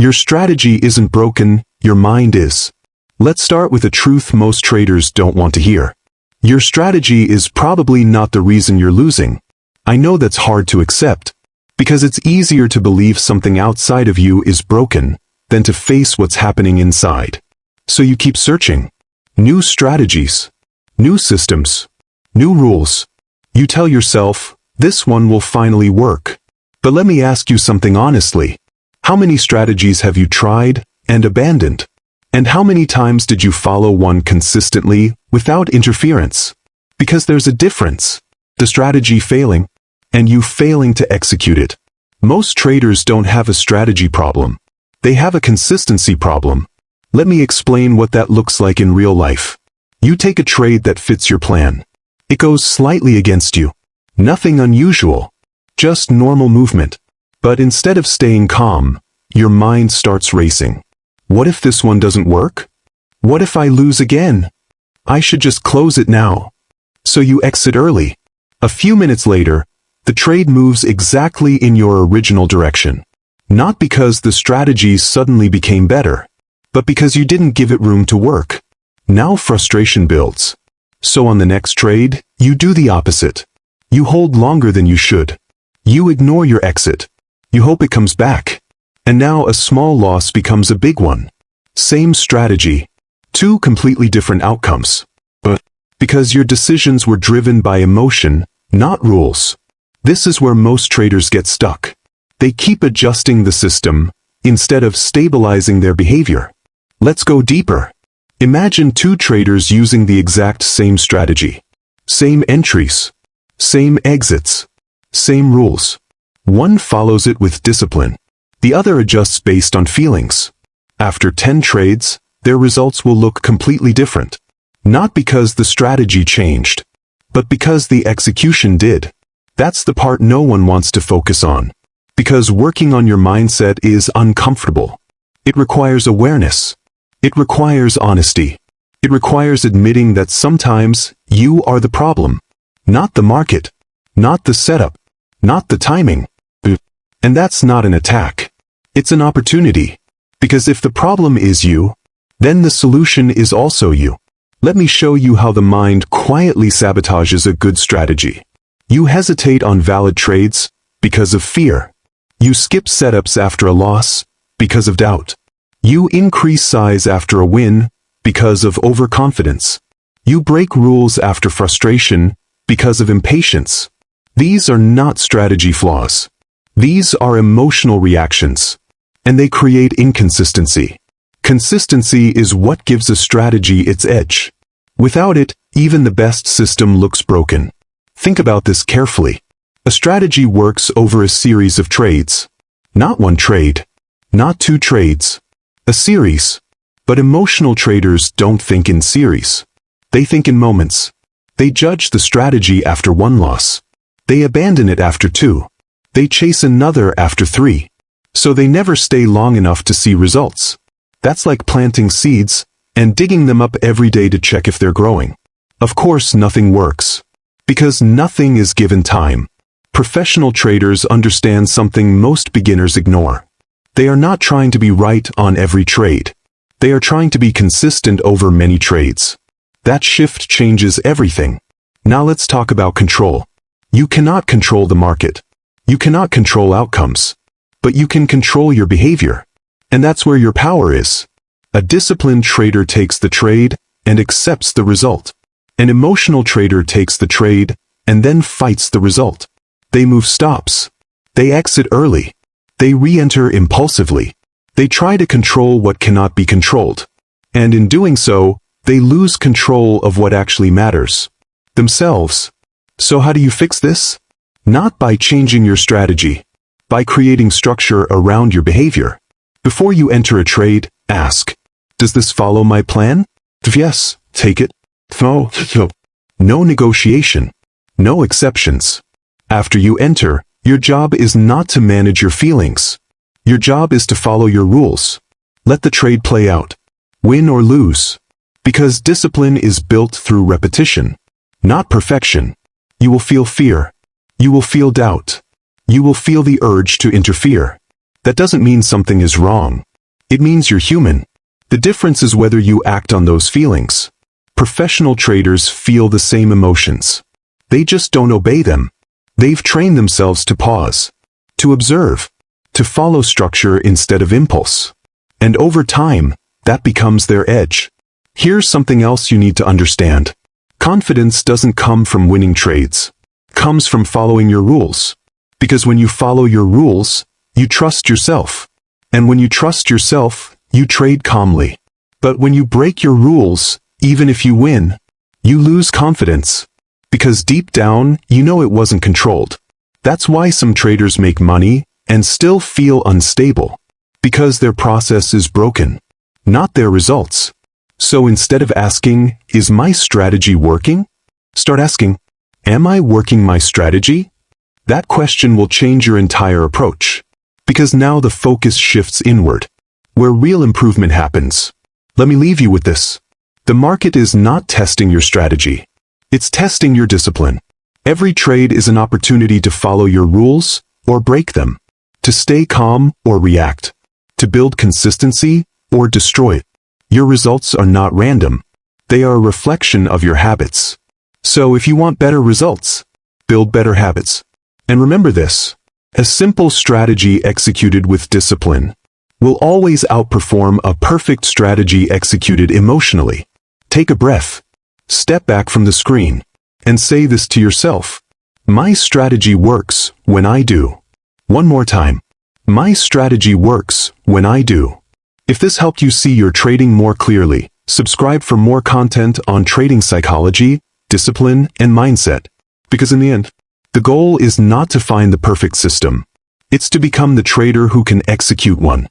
Your strategy isn't broken, your mind is. Let's start with a truth most traders don't want to hear. Your strategy is probably not the reason you're losing. I know that's hard to accept, because it's easier to believe something outside of you is broken than to face what's happening inside. So you keep searching. New strategies, new systems, new rules. You tell yourself, this one will finally work. But let me ask you something honestly. How many strategies have you tried and abandoned? And how many times did you follow one consistently without interference? Because there's a difference. The strategy failing, and you failing to execute it. Most traders don't have a strategy problem. They have a consistency problem. Let me explain what that looks like in real life. You take a trade that fits your plan. It goes slightly against you. Nothing unusual. Just normal movement. But instead of staying calm, your mind starts racing. What if this one doesn't work? What if I lose again? I should just close it now. So you exit early. A few minutes later, the trade moves exactly in your original direction. Not because the strategy suddenly became better, but because you didn't give it room to work. Now frustration builds. So on the next trade, you do the opposite. You hold longer than you should. You ignore your exit. You hope it comes back. And now a small loss becomes a big one. Same strategy. Two completely different outcomes. But because your decisions were driven by emotion, not rules. This is where most traders get stuck. They keep adjusting the system instead of stabilizing their behavior. Let's go deeper. Imagine two traders using the exact same strategy. Same entries. Same exits. Same rules. One follows it with discipline. The other adjusts based on feelings. After 10 trades, their results will look completely different. Not because the strategy changed, but because the execution did. That's the part no one wants to focus on. Because working on your mindset is uncomfortable. It requires awareness. It requires honesty. It requires admitting that sometimes you are the problem. Not the market. Not the setup. Not the timing. And that's not an attack. It's an opportunity. Because if the problem is you, then the solution is also you. Let me show you how the mind quietly sabotages a good strategy. You hesitate on valid trades because of fear. You skip setups after a loss because of doubt. You increase size after a win because of overconfidence. You break rules after frustration because of impatience. These are not strategy flaws. These are emotional reactions. And they create inconsistency. Consistency is what gives a strategy its edge. Without it, even the best system looks broken. Think about this carefully. A strategy works over a series of trades. Not one trade. Not two trades. A series. But emotional traders don't think in series. They think in moments. They judge the strategy after one loss. They abandon it after two. They chase another after three. So they never stay long enough to see results. That's like planting seeds and digging them up every day to check if they're growing. Of course, nothing works. Because nothing is given time. Professional traders understand something most beginners ignore. They are not trying to be right on every trade. They are trying to be consistent over many trades. That shift changes everything. Now let's talk about control. You cannot control the market. You cannot control outcomes. But you can control your behavior. And that's where your power is. A disciplined trader takes the trade and accepts the result. An emotional trader takes the trade and then fights the result. They move stops. They exit early. They re-enter impulsively. They try to control what cannot be controlled. And in doing so, they lose control of what actually matters. Themselves. So how do you fix this? Not by changing your strategy. By creating structure around your behavior. Before you enter a trade, ask, does this follow my plan? If yes, take it. No. No negotiation. No exceptions. After you enter, your job is not to manage your feelings. Your job is to follow your rules. Let the trade play out. Win or lose. Because discipline is built through repetition. Not perfection. You will feel fear. You will feel doubt. You will feel the urge to interfere. That doesn't mean something is wrong. It means you're human. The difference is whether you act on those feelings. Professional traders feel the same emotions. They just don't obey them. They've trained themselves to pause, to observe, to follow structure instead of impulse. And over time, that becomes their edge. Here's something else you need to understand. Confidence doesn't come from winning trades. It comes from following your rules. Because when you follow your rules, you trust yourself. And when you trust yourself, you trade calmly. But when you break your rules, even if you win, you lose confidence. Because deep down, you know it wasn't controlled. That's why some traders make money and still feel unstable. Because their process is broken, not their results. So instead of asking, is my strategy working? Start asking, am I working my strategy? That question will change your entire approach. Because now the focus shifts inward, where real improvement happens. Let me leave you with this. The market is not testing your strategy. It's testing your discipline. Every trade is an opportunity to follow your rules or break them, to stay calm or react, to build consistency or destroy it. Your results are not random. They are a reflection of your habits. So if you want better results, build better habits. And remember this, a simple strategy executed with discipline will always outperform a perfect strategy executed emotionally. Take a breath, step back from the screen, and say this to yourself. My strategy works when I do. One more time. My strategy works when I do. If this helped you see your trading more clearly, subscribe for more content on trading psychology, discipline, and mindset. Because in the end, the goal is not to find the perfect system. It's to become the trader who can execute one.